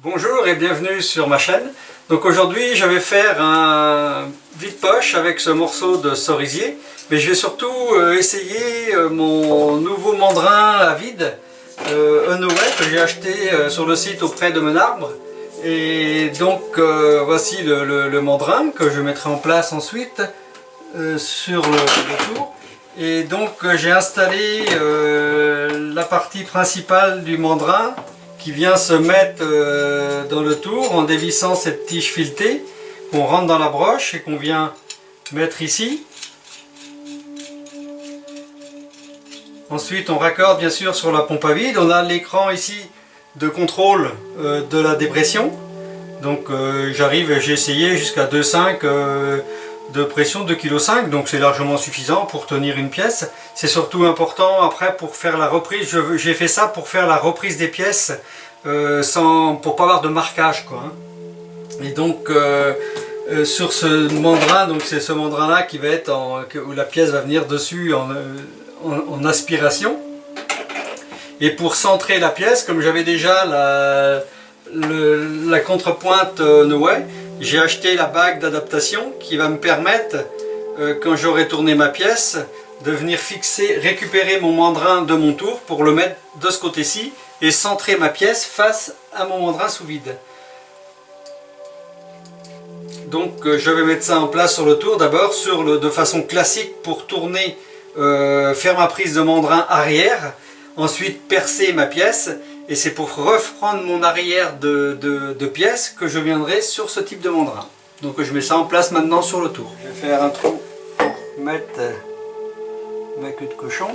Bonjour et bienvenue sur ma chaîne. Donc aujourd'hui je vais faire un vide-poche avec ce morceau de cerisier, mais je vais surtout essayer mon nouveau mandrin à vide Unoway que j'ai acheté sur le site auprès de Menarbre. Et donc voici le mandrin que je mettrai en place ensuite sur le tour. Et donc j'ai installé la partie principale du mandrin qui vient se mettre dans le tour en dévissant cette tige filetée qu'on rentre dans la broche et qu'on vient mettre ici. Ensuite on raccorde bien sûr sur la pompe à vide. On a l'écran ici de contrôle de la dépression. Donc j'ai essayé jusqu'à 2,5 de pression, 2,5 kg, donc c'est largement suffisant pour tenir une pièce. C'est surtout important après pour faire la reprise. J'ai fait ça pour faire la reprise des pièces pour pas avoir de marquage, quoi, hein. Et donc sur ce mandrin, donc c'est ce mandrin là qui va être où la pièce va venir dessus en aspiration. Et pour centrer la pièce, comme j'avais déjà la contrepointe Unoway, j'ai acheté la bague d'adaptation qui va me permettre, quand j'aurai tourné ma pièce, de venir récupérer mon mandrin de mon tour pour le mettre de ce côté-ci et centrer ma pièce face à mon mandrin sous vide. Donc je vais mettre ça en place sur le tour, d'abord de façon classique pour tourner, faire ma prise de mandrin arrière, ensuite percer ma pièce. Et c'est pour reprendre mon arrière de pièce que je viendrai sur ce type de mandrin. Donc je mets ça en place maintenant sur le tour. Je vais faire un trou pour mettre ma queue de cochon.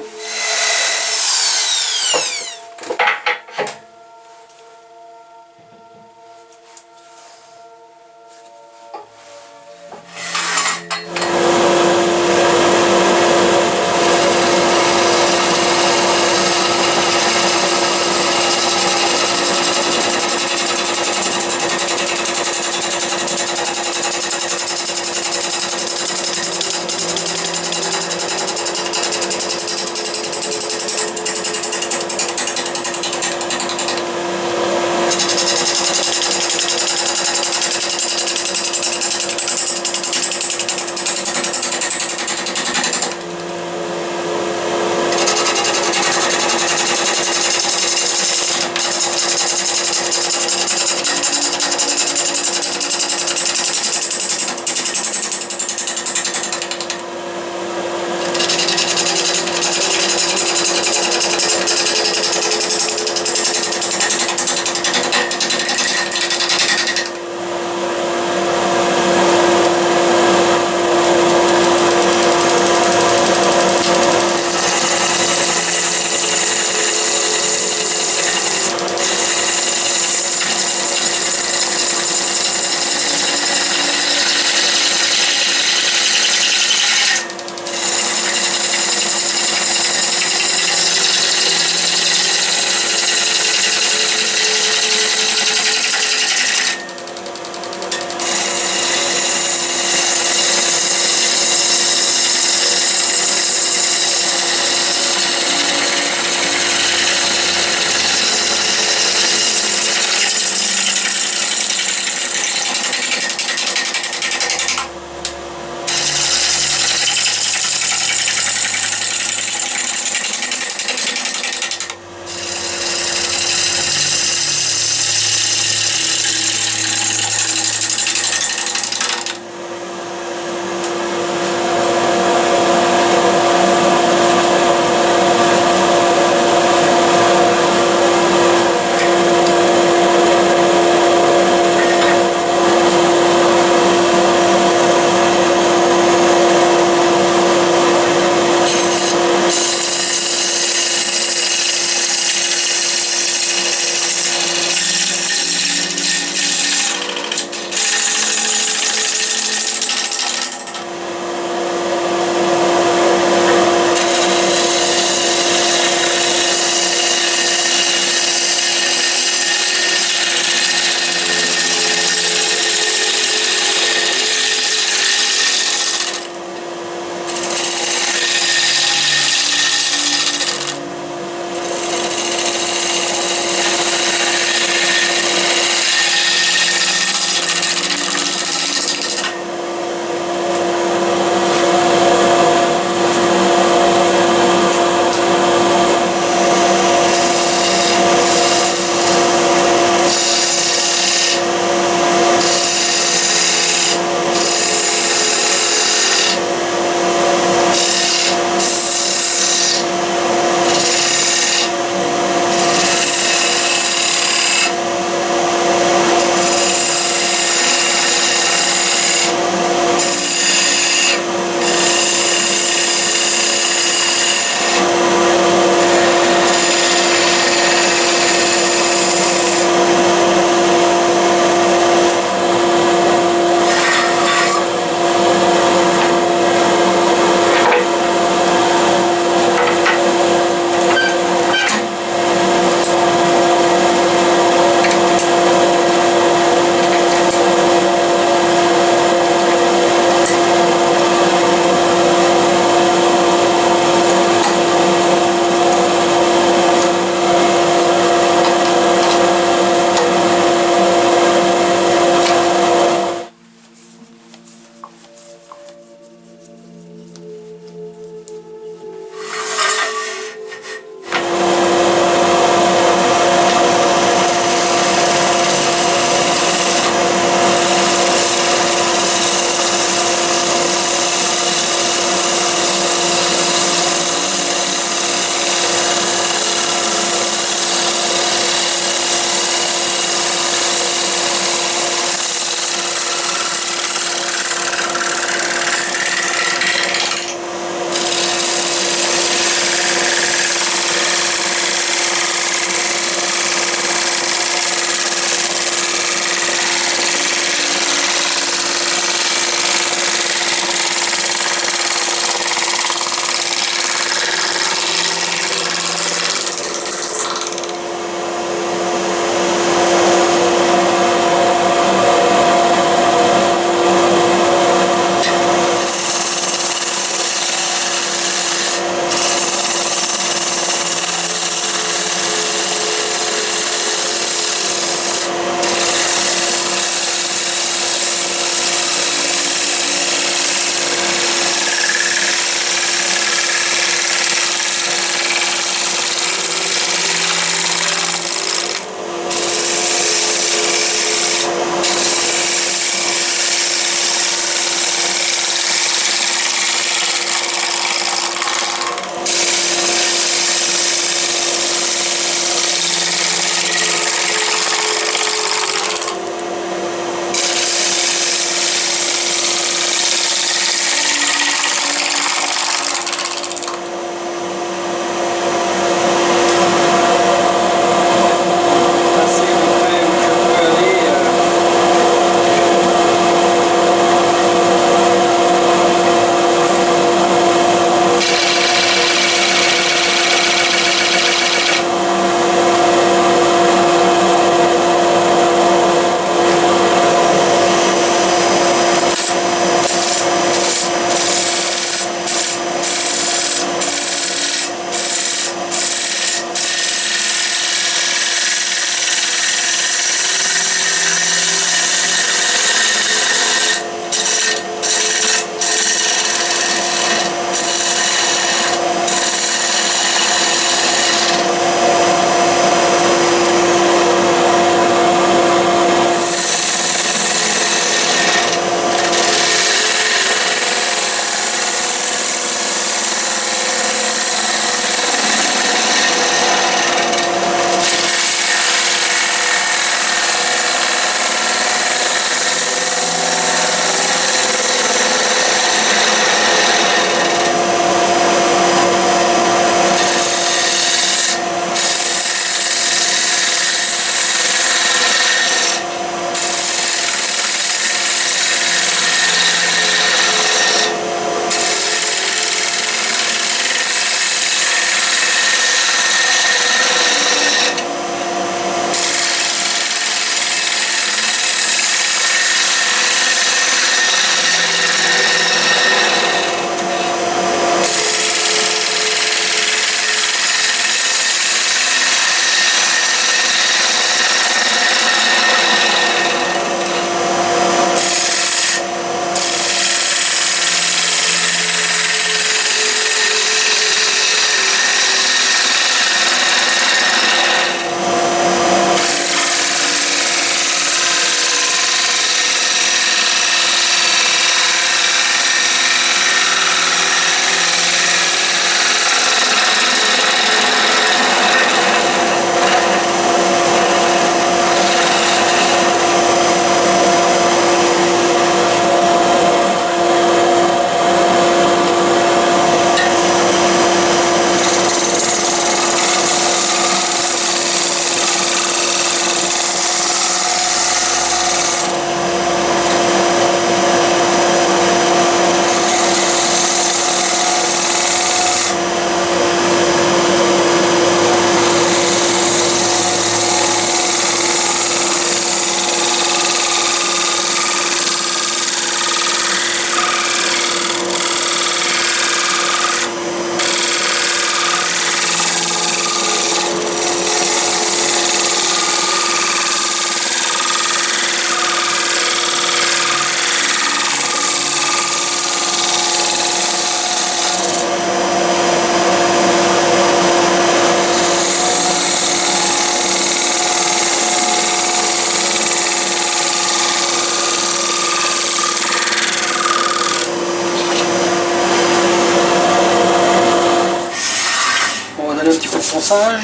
passage.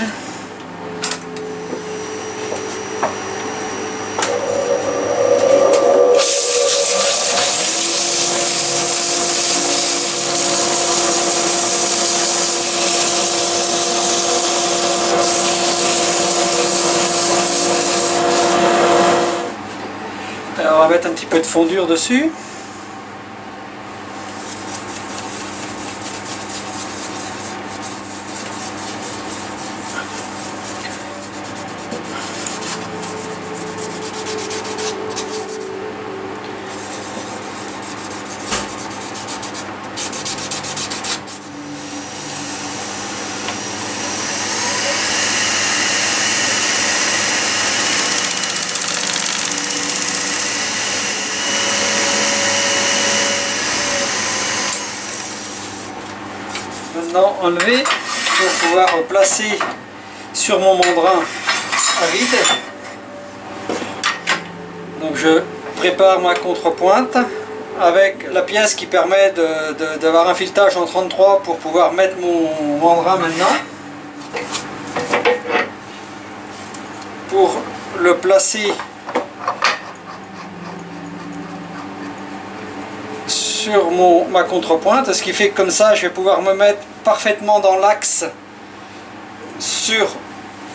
Alors on va mettre un petit peu de fondure dessus. Maintenant enlever pour pouvoir placer sur mon mandrin à vide. Donc je prépare ma contrepointe avec la pièce qui permet d'avoir un filetage en 33 pour pouvoir mettre mon mandrin maintenant. Pour le placer sur ma contrepointe, ce qui fait que comme ça je vais pouvoir me mettre parfaitement dans l'axe sur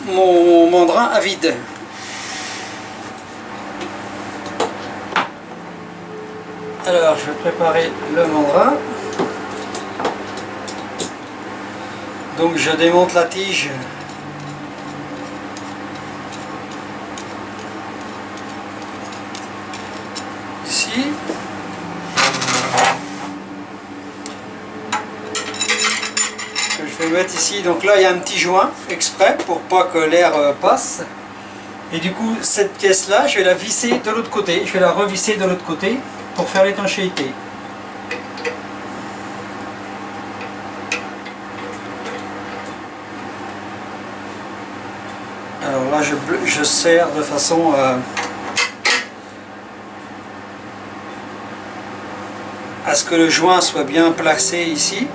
mon mandrin à vide. Alors je vais préparer le mandrin. Donc je démonte la tige. Ici. Je vais mettre ici, donc là il y a un petit joint exprès pour pas que l'air passe, et du coup cette pièce là je vais la visser de l'autre côté, je vais la revisser de l'autre côté pour faire l'étanchéité. Alors là je serre de façon à ce que le joint soit bien placé ici.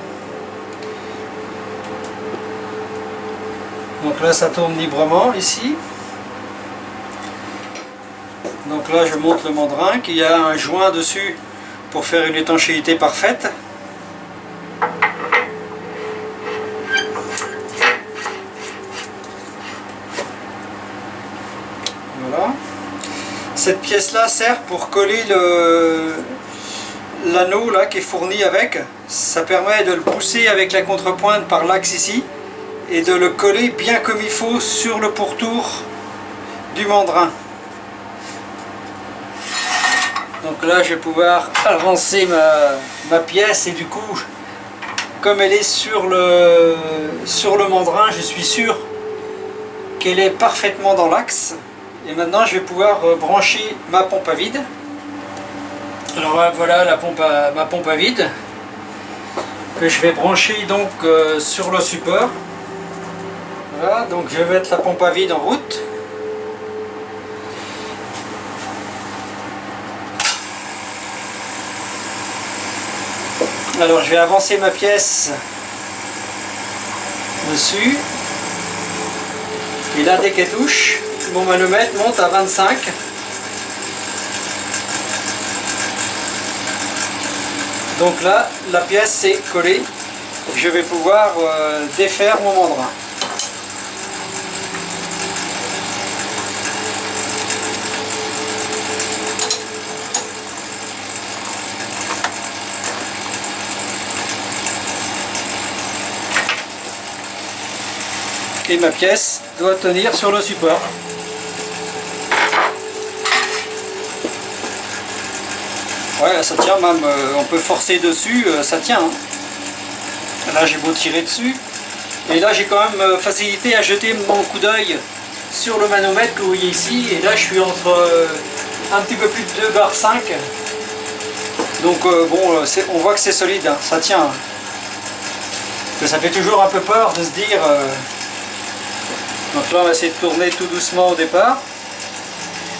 Donc là ça tourne librement ici. Donc là je monte le mandrin qui a un joint dessus pour faire une étanchéité parfaite. Voilà. Cette pièce là sert pour coller l'anneau là qui est fourni avec. Ça permet de le pousser avec la contrepointe par l'axe ici et de le coller bien comme il faut sur le pourtour du mandrin. Donc là je vais pouvoir avancer ma pièce, et du coup comme elle est sur le mandrin, je suis sûr qu'elle est parfaitement dans l'axe. Et maintenant je vais pouvoir brancher ma pompe à vide. Alors voilà ma pompe à vide que je vais brancher donc sur le support. Voilà, donc je vais mettre la pompe à vide en route. Alors je vais avancer ma pièce dessus. Et là dès qu'elle touche, mon manomètre monte à 25. Donc là, la pièce est collée. Je vais pouvoir défaire mon mandrin. Et ma pièce doit tenir sur le support. Ouais, ça tient même, on peut forcer dessus, ça tient. Hein. Là j'ai beau tirer dessus. Et là j'ai quand même facilité à jeter mon coup d'œil sur le manomètre que vous voyez ici. Et là je suis entre un petit peu plus de 2 bar 5. Donc bon, on voit que c'est solide, hein, ça tient. Hein. Que ça fait toujours un peu peur de se dire... Donc là on va essayer de tourner tout doucement au départ.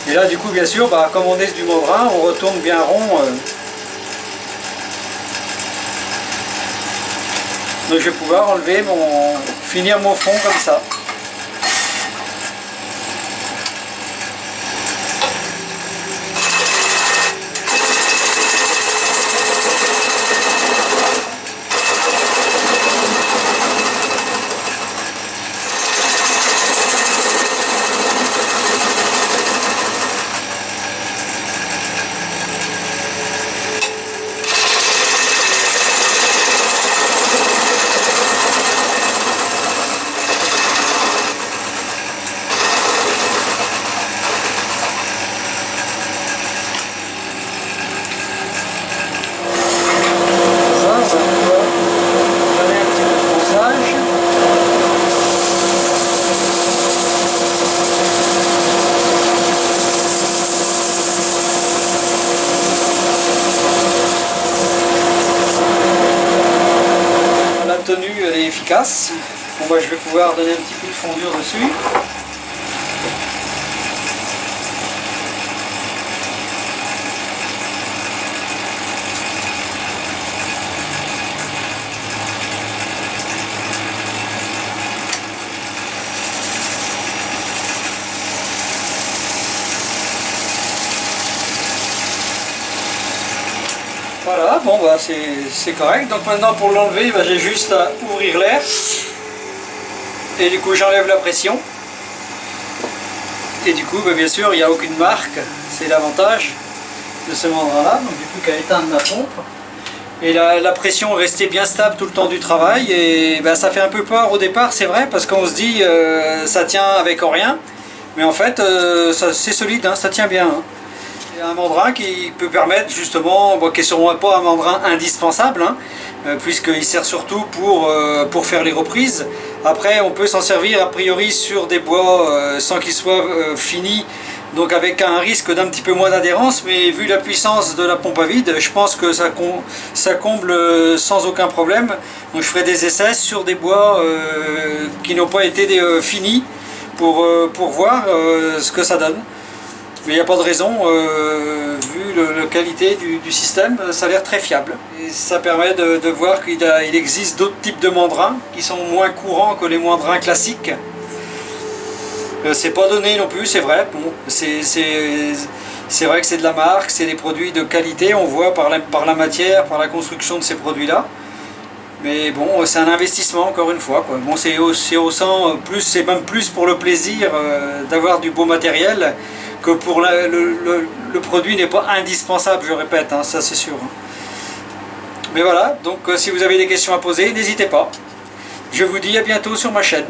Et là du coup bien sûr, comme on est du mandrin, on retourne bien rond. Donc je vais pouvoir finir mon fond comme ça. Tenue elle est efficace. Bon, bah, je vais pouvoir donner un petit peu de fondure dessus. Voilà, bon bah c'est correct. Donc maintenant pour l'enlever, bah, j'ai juste à ouvrir l'air. Et du coup j'enlève la pression. Et du coup bah, bien sûr il n'y a aucune marque. C'est l'avantage de ce mandrin là. Donc j'ai plus qu'à éteindre ma pompe. Et la pression est restée bien stable tout le temps du travail. Et bah, ça fait un peu peur au départ, c'est vrai, parce qu'on se dit ça tient avec rien. Mais en fait c'est solide, hein, ça tient bien. Hein. Un mandrin qui peut permettre justement, bon, qui n'est sûrement pas un mandrin indispensable, hein, puisqu'il sert surtout pour faire les reprises. Après on peut s'en servir a priori sur des bois sans qu'ils soient finis, donc avec un risque d'un petit peu moins d'adhérence, mais vu la puissance de la pompe à vide, je pense que ça comble sans aucun problème. Donc je ferai des essais sur des bois qui n'ont pas été finis pour voir ce que ça donne. Mais il n'y a pas de raison, vu la qualité du système, ça a l'air très fiable. Et ça permet de voir qu'il existe d'autres types de mandrins qui sont moins courants que les mandrins classiques. C'est pas donné non plus, c'est vrai. Bon, c'est vrai que c'est de la marque, c'est des produits de qualité, on voit par la matière, par la construction de ces produits-là. Mais bon, c'est un investissement encore une fois, quoi. Bon, c'est même plus pour le plaisir d'avoir du beau matériel que pour le produit n'est pas indispensable, je répète, hein, ça c'est sûr. Mais voilà, donc si vous avez des questions à poser, n'hésitez pas. Je vous dis à bientôt sur ma chaîne.